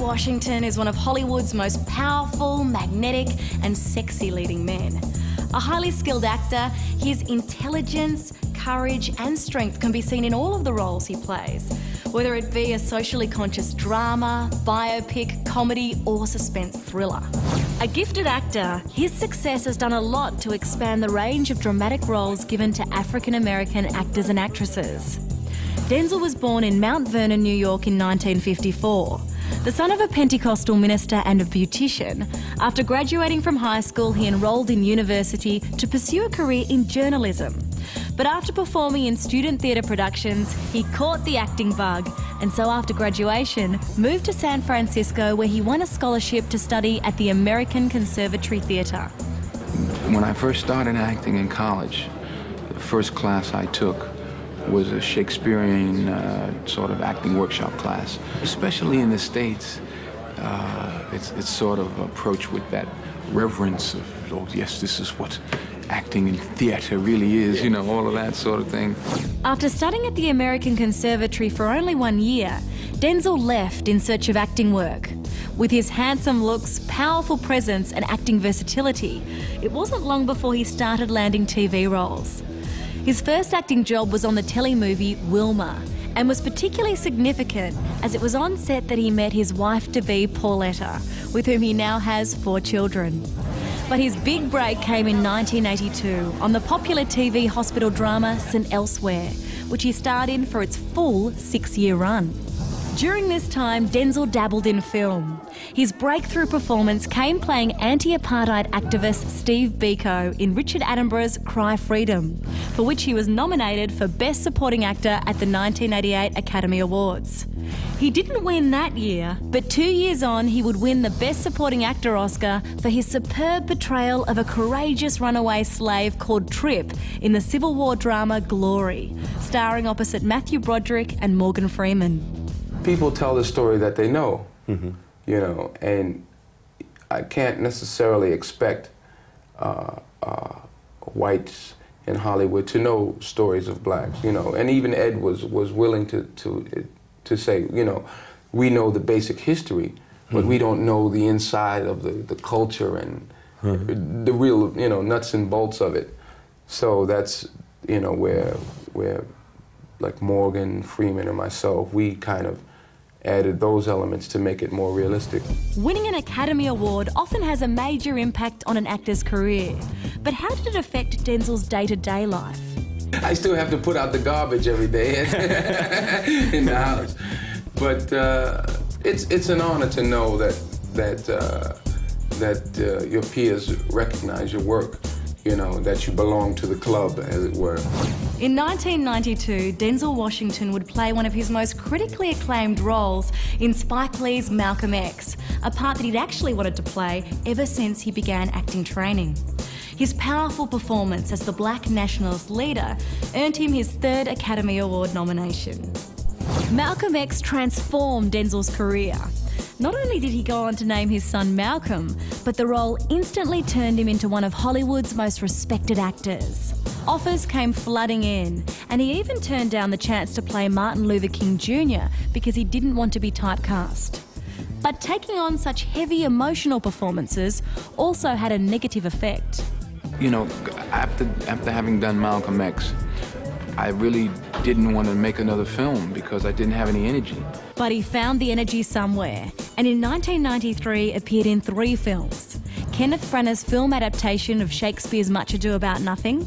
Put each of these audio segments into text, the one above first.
Washington is one of Hollywood's most powerful, magnetic and sexy leading men. A highly skilled actor, his intelligence, courage and strength can be seen in all of the roles he plays, whether it be a socially conscious drama, biopic, comedy or suspense thriller. A gifted actor, his success has done a lot to expand the range of dramatic roles given to African-American actors and actresses. Denzel was born in Mount Vernon, New York in 1954. The son of a Pentecostal minister and a beautician, after graduating from high school, he enrolled in university to pursue a career in journalism. But after performing in student theatre productions, he caught the acting bug, and so after graduation, moved to San Francisco, where he won a scholarship to study at the American Conservatory Theatre. When I first started acting in college, the first class I took was a Shakespearean sort of acting workshop class. Especially in the States, it's sort of approached with that reverence of, oh yes, this is what acting in theatre really is, you know, all of that sort of thing. After studying at the American Conservatory for only 1 year, Denzel left in search of acting work. With his handsome looks, powerful presence and acting versatility, it wasn't long before he started landing TV roles. His first acting job was on the telemovie Wilma, and was particularly significant as it was on set that he met his wife-to-be Pauletta, with whom he now has 4 children. But his big break came in 1982 on the popular TV hospital drama St. Elsewhere, which he starred in for its full 6-year run. During this time, Denzel dabbled in film. His breakthrough performance came playing anti-apartheid activist Steve Biko in Richard Attenborough's Cry Freedom, for which he was nominated for Best Supporting Actor at the 1988 Academy Awards. He didn't win that year, but 2 years on he would win the Best Supporting Actor Oscar for his superb portrayal of a courageous runaway slave called Trip in the Civil War drama Glory, starring opposite Matthew Broderick and Morgan Freeman. People tell the story that they know, you know, and I can't necessarily expect whites in Hollywood to know stories of blacks, you know, and even Ed was willing to say, you know, we know the basic history, but we don't know the inside of the culture and the real, you know, nuts and bolts of it. So that's, you know, where like Morgan Freeman and myself, we kind of added those elements to make it more realistic. Winning an Academy Award often has a major impact on an actor's career. But how did it affect Denzel's day-to-day life? I still have to put out the garbage every day in the house. But it's an honor to know that your peers recognize your work, you know, that you belong to the club, as it were. In 1992, Denzel Washington would play one of his most critically acclaimed roles in Spike Lee's Malcolm X, a part that he'd actually wanted to play ever since he began acting training. His powerful performance as the Black nationalist leader earned him his 3rd Academy Award nomination. Malcolm X transformed Denzel's career. Not only did he go on to name his son Malcolm, but the role instantly turned him into one of Hollywood's most respected actors. Offers came flooding in, and he even turned down the chance to play Martin Luther King Jr. because he didn't want to be typecast. But taking on such heavy emotional performances also had a negative effect. You know, after having done Malcolm X, I really didn't want to make another film because I didn't have any energy. But he found the energy somewhere, and in 1993 appeared in 3 films. Kenneth Branagh's film adaptation of Shakespeare's Much Ado About Nothing,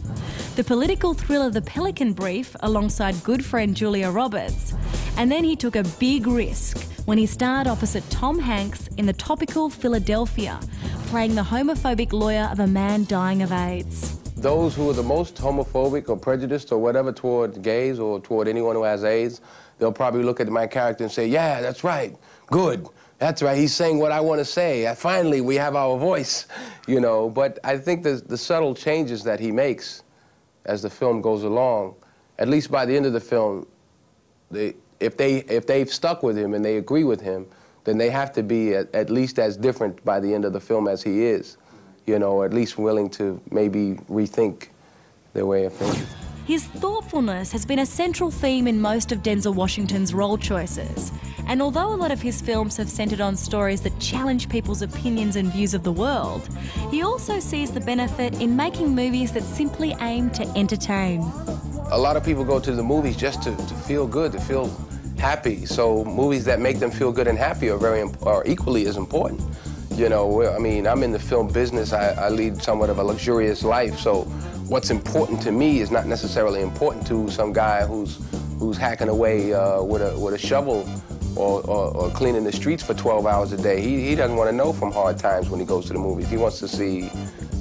the political thriller The Pelican Brief alongside good friend Julia Roberts, and then he took a big risk when he starred opposite Tom Hanks in the topical Philadelphia, playing the homophobic lawyer of a man dying of AIDS. Those who are the most homophobic or prejudiced or whatever toward gays or toward anyone who has AIDS, they'll probably look at my character and say, yeah, that's right, good, that's right, he's saying what I want to say. Finally, we have our voice, you know. But I think the subtle changes that he makes as the film goes along, at least by the end of the film, if they've stuck with him and they agree with him, then they have to be at least as different by the end of the film as he is. You know, at least willing to maybe rethink their way of thinking. His thoughtfulness has been a central theme in most of Denzel Washington's role choices, And although a lot of his films have centred on stories that challenge people's opinions and views of the world, he also sees the benefit in making movies that simply aim to entertain. A lot of people go to the movies just to feel good, to feel happy. So movies that make them feel good and happy are equally as important. You know, I mean, I'm in the film business. I lead somewhat of a luxurious life, so what's important to me is not necessarily important to some guy who's hacking away with a shovel or cleaning the streets for 12 hours a day. He doesn't want to know from hard times when he goes to the movies. He wants to see,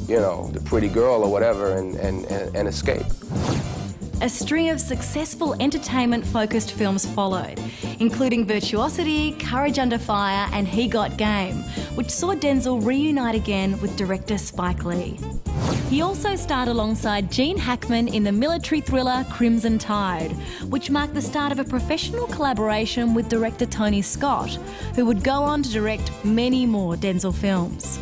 you know, the pretty girl or whatever and escape. A string of successful entertainment-focused films followed, including Virtuosity, Courage Under Fire and He Got Game, which saw Denzel reunite again with director Spike Lee. He also starred alongside Gene Hackman in the military thriller Crimson Tide, which marked the start of a professional collaboration with director Tony Scott, who would go on to direct many more Denzel films.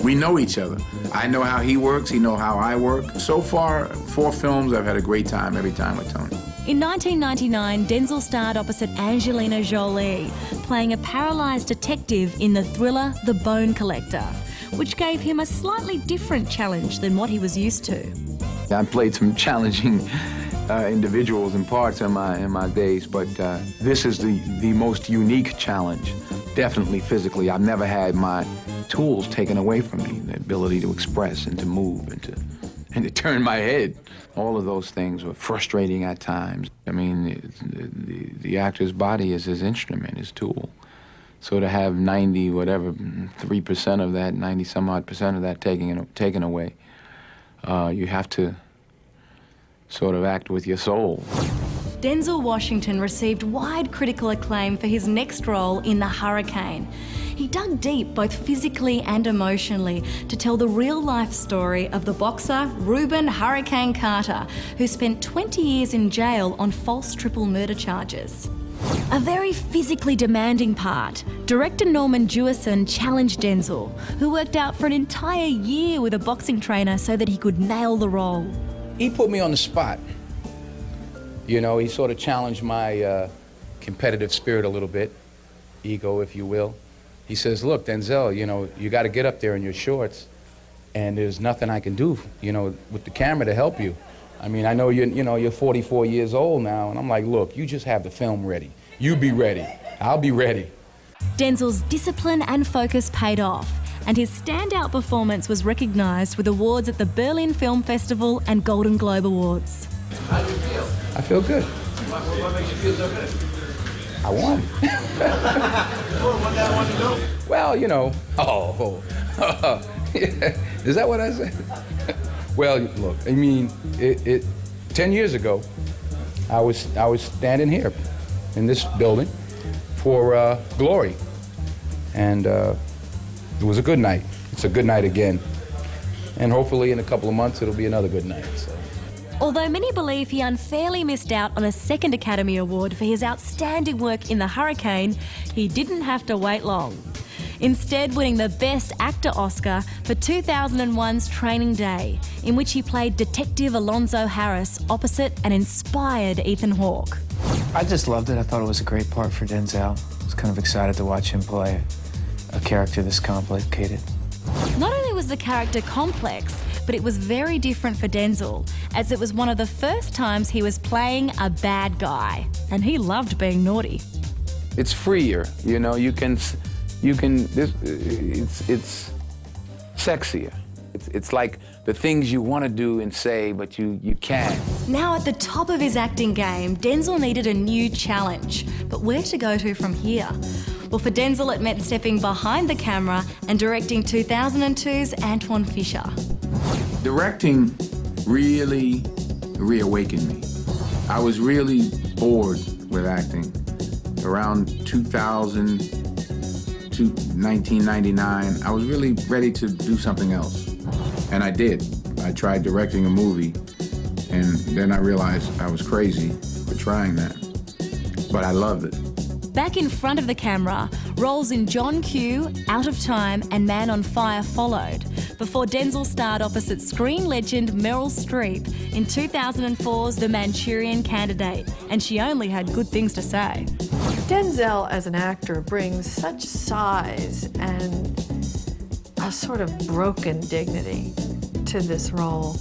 We know each other. I know how he works, he knows how I work. So far, 4 films, I've had a great time every time with Tony. In 1999, Denzel starred opposite Angelina Jolie, playing a paralysed detective in the thriller The Bone Collector, which gave him a slightly different challenge than what he was used to. I played some challenging individuals and parts in my days, but this is the most unique challenge, definitely physically. I've never had my tools taken away from me, the ability to express and to move and to turn my head. All of those things were frustrating at times. I mean, the actor's body is his instrument, his tool. So to have 3% of that, 90-some-odd% of that taken away, you have to sort of act with your soul. Denzel Washington received wide critical acclaim for his next role in The Hurricane. He dug deep both physically and emotionally to tell the real-life story of the boxer Reuben Hurricane Carter, who spent 20 years in jail on false triple murder charges. A very physically demanding part. Director Norman Jewison challenged Denzel, who worked out for an entire year with a boxing trainer so that he could nail the role. He put me on the spot. You know, he sort of challenged my competitive spirit a little bit, ego, if you will. He says, look, Denzel, you know, you got to get up there in your shorts, and there's nothing I can do, you know, with the camera to help you. I mean, I know you're 44 years old now, and I'm like, look, you just have the film ready. You be ready. I'll be ready. Denzel's discipline and focus paid off, and his standout performance was recognised with awards at the Berlin Film Festival and Golden Globe Awards. How do you feel? I feel good. What makes you feel so good? I won. What that want to know? Well, you know, is that what I said? Well, look, I mean, 10 years ago, I was standing here in this building for Glory, and it was a good night. It's a good night again, and hopefully in a couple of months it'll be another good night. So. Although many believe he unfairly missed out on a second Academy Award for his outstanding work in The Hurricane, he didn't have to wait long. Instead, winning the Best Actor Oscar for 2001's Training Day, in which he played Detective Alonzo Harris opposite an inspired Ethan Hawke. I just loved it. I thought it was a great part for Denzel. I was kind of excited to watch him play a character this complicated. Not only was the character complex, but it was very different for Denzel, as it was one of the first times he was playing a bad guy, and he loved being naughty. It's freer, you know. It's sexier. It's like the things you want to do and say, but you can't. Now at the top of his acting game, Denzel needed a new challenge. But where to go to from here? Well, for Denzel, it meant stepping behind the camera and directing 2002's Antoine Fisher. Directing really reawakened me. I was really bored with acting. Around 2000 to 1999, I was really ready to do something else. And I did. I tried directing a movie, and then I realized I was crazy for trying that. But I loved it. Back in front of the camera, roles in John Q, Out of Time and Man on Fire followed, before Denzel starred opposite screen legend Meryl Streep in 2004's The Manchurian Candidate, and she only had good things to say. Denzel, as an actor, brings such size and a sort of broken dignity to this role.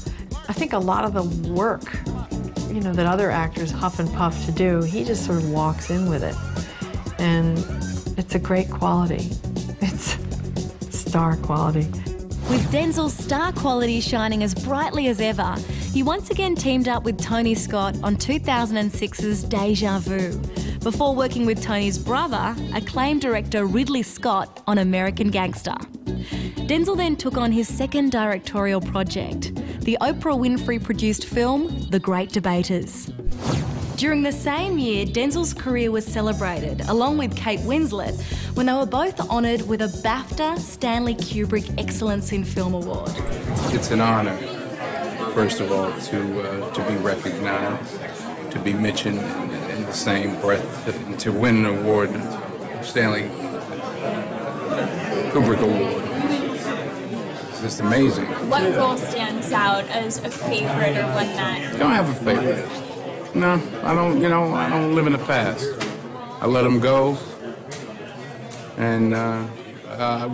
I think a lot of the work, you know, that other actors huff and puff to do, he just sort of walks in with it. And it's a great quality. It's star quality. With Denzel's star quality shining as brightly as ever, he once again teamed up with Tony Scott on 2006's Deja Vu, before working with Tony's brother, acclaimed director Ridley Scott, on American Gangster. Denzel then took on his second directorial project, the Oprah Winfrey-produced film, The Great Debaters. During the same year, Denzel's career was celebrated, along with Kate Winslet, when they were both honoured with a BAFTA Stanley Kubrick Excellence in Film Award. It's an honor, first of all, to be recognized, to be mentioned in the same breath, to win an award, Stanley Kubrick Award. It's just amazing. What role stands out as a favorite or one that... I don't have a favorite. No, I don't, you know, I don't live in the past. I let them go. And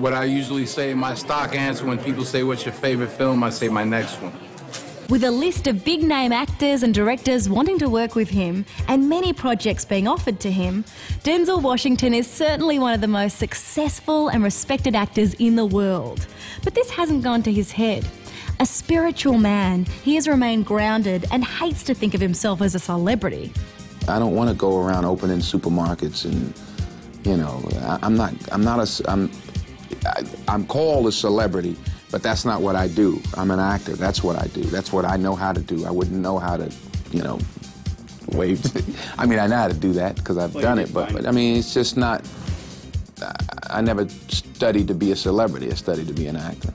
what I usually say, my stock answer when people say, what's your favorite film, I say my next one. With a list of big-name actors and directors wanting to work with him and many projects being offered to him, Denzel Washington is certainly one of the most successful and respected actors in the world. But this hasn't gone to his head. A spiritual man, he has remained grounded and hates to think of himself as a celebrity. I don't want to go around opening supermarkets and, you know, I'm called a celebrity, but that's not what I do. I'm an actor. That's what I do. That's what I know how to do. I wouldn't know how to, you know, wave. I mean, I know how to do that because I've done it, but I mean, it's just not, I never studied to be a celebrity. I studied to be an actor.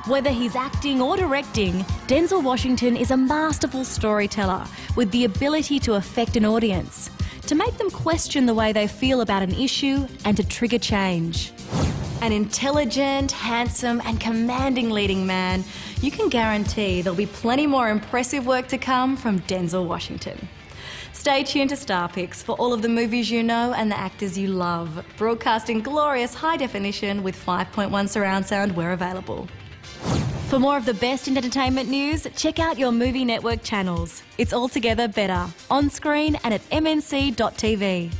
Whether he's acting or directing, Denzel Washington is a masterful storyteller with the ability to affect an audience, to make them question the way they feel about an issue and to trigger change. An intelligent, handsome and commanding leading man, you can guarantee there'll be plenty more impressive work to come from Denzel Washington. Stay tuned to Star Picks for all of the movies you know and the actors you love, broadcast in glorious high definition with 5.1 surround sound where available. For more of the best in entertainment news, check out your Movie Network channels. It's altogether better, on screen and at mnc.tv.